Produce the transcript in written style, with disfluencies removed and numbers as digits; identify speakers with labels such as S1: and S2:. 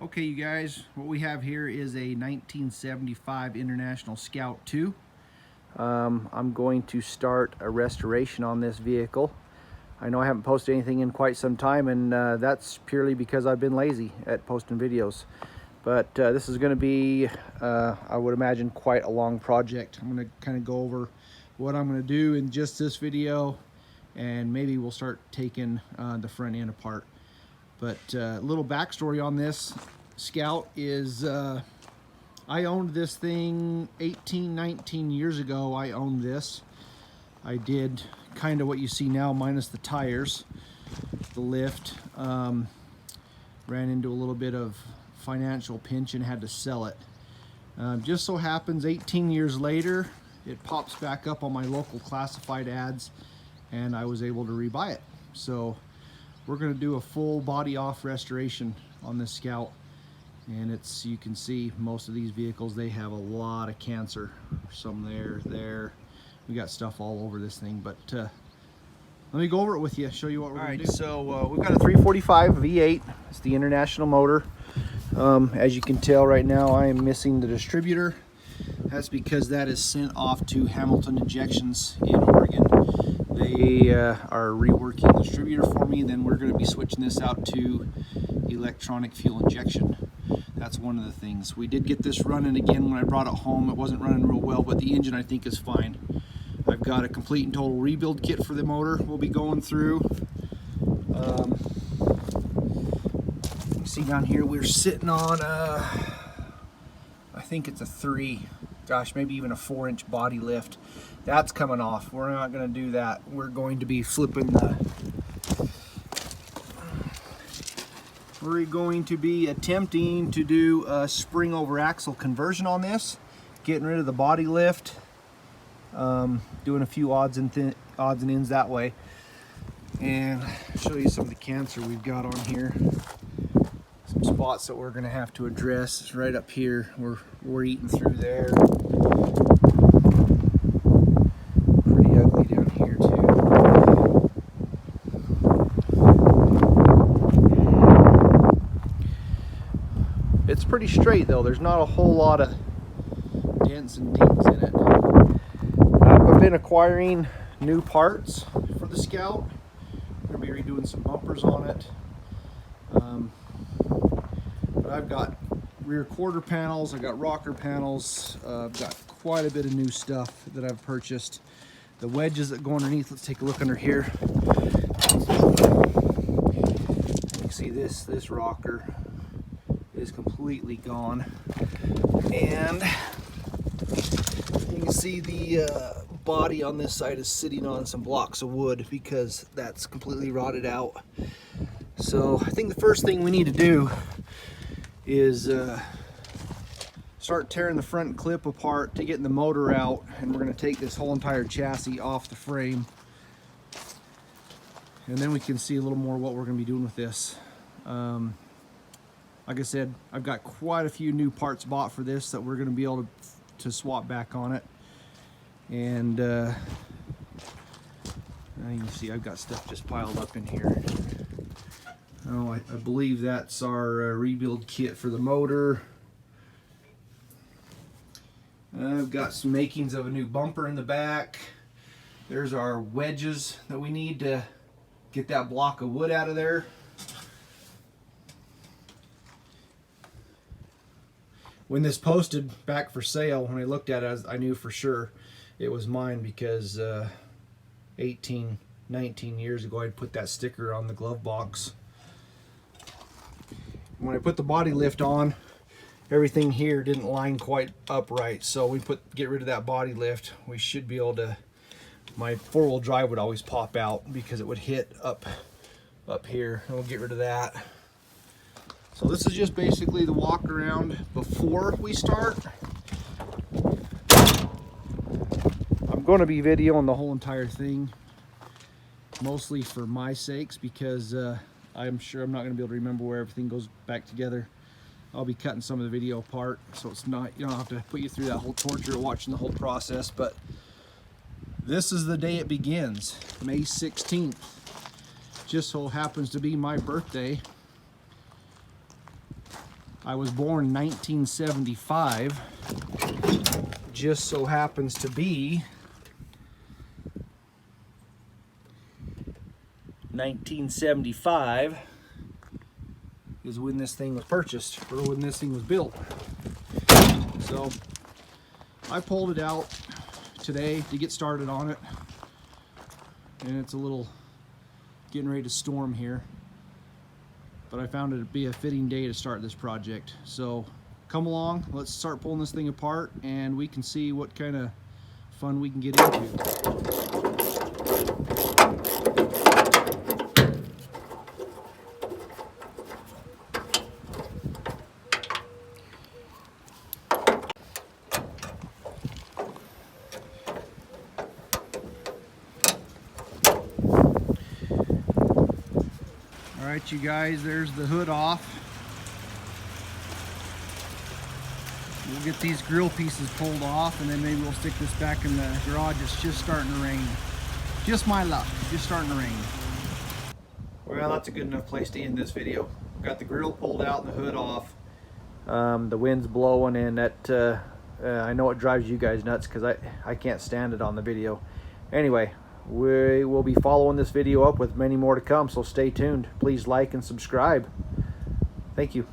S1: Okay, you guys, what we have here is a 1975 International Scout 2. I'm going to start a restoration on this vehicle. I know I haven't posted anything in quite some time, and that's purely because I've been lazy at posting videos. But this is going to be, I would imagine, quite a long project. I'm going to kind of go over what I'm going to do in just this video, and maybe we'll start taking the front end apart. But a little backstory on this Scout is I owned this thing 19 years ago. I owned this. I did kind of what you see now minus the tires, the lift. Ran into a little bit of financial pinch and had to sell it. Just so happens 18 years later it pops back up on my local classified ads and I was able to rebuy it. So we're going to do a full body off restoration on this Scout, and it's, you can see most of these vehicles, they have a lot of cancer. Some there, we got stuff all over this thing. But let me go over it with you, show you what we're going to do. So we've got a 345 V8. It's the International motor. As you can tell right now, I am missing the distributor. That's because that is sent off to Hamilton Injections in Oregon. They are reworking the distributor for me. Then we're going to be switching this out to electronic fuel injection. That's one of the things. We did get this running again when I brought it home. It wasn't running real well, but the engine I think is fine. I've got a complete and total rebuild kit for the motor we'll be going through. You see down here we're sitting on I think it's a 3, gosh, maybe even a 4-inch body lift. That's coming off. We're not going to do that. We're going to be flipping we're going to be attempting to do a spring over axle conversion on this, getting rid of the body lift, doing a few odds and ends that way, and show you some of the cancer we've got on here. Some spots that we're going to have to address. It's right up here. We're eating through there. Pretty ugly down here too. It's pretty straight though. There's not a whole lot of dents and dings in it. I've been acquiring new parts for the Scout. I'm going to be redoing some bumpers on it. But I've got rear quarter panels, I've got rocker panels, I've got quite a bit of new stuff that I've purchased. The wedges that go underneath, let's take a look under here. You can see this rocker is completely gone, and you can see the body on this side is sitting on some blocks of wood because that's completely rotted out. So I think the first thing we need to do is start tearing the front clip apart to get the motor out, and we're going to take this whole entire chassis off the frame, and then we can see a little more what we're going to be doing with this. Like I said, I've got quite a few new parts bought for this that we're going to be able to swap back on it. And you can see I've got stuff just piled up in here. Oh, I believe that's our rebuild kit for the motor. I've got some makings of a new bumper in the back. There's our wedges that we need to get that block of wood out of there. When this posted back for sale, when I looked at it, I knew for sure it was mine because 19 years ago I'd put that sticker on the glove box. When I put the body lift on, everything here didn't line quite upright, so we get rid of that body lift. We should be able to, my 4-wheel drive would always pop out because it would hit up here, and we'll get rid of that. So this is just basically the walk around before we start. I'm going to be videoing the whole entire thing, mostly for my sakes, because I'm sure I'm not going to be able to remember where everything goes back together. I'll be cutting some of the video apart, so it's not, you don't have to put you through that whole torture of watching the whole process. But this is the day it begins, May 16th. Just so happens to be my birthday. I was born 1975. Just so happens to be 1975 is when this thing was purchased, or when this thing was built. So I pulled it out today to get started on it, and it's a little getting ready to storm here, but I found it to be a fitting day to start this project. So come along, let's start pulling this thing apart and we can see what kind of fun we can get into. Alright you guys, there's the hood off. We'll get these grill pieces pulled off and then maybe we'll stick this back in the garage. It's just starting to rain. Just my luck, just starting to rain. Well, that's a good enough place to end this video. Got the grill pulled out and the hood off. The wind's blowing and that I know it drives you guys nuts because I can't stand it on the video. Anyway, we will be following this video up with many more to come, so stay tuned. Please like and subscribe. Thank you.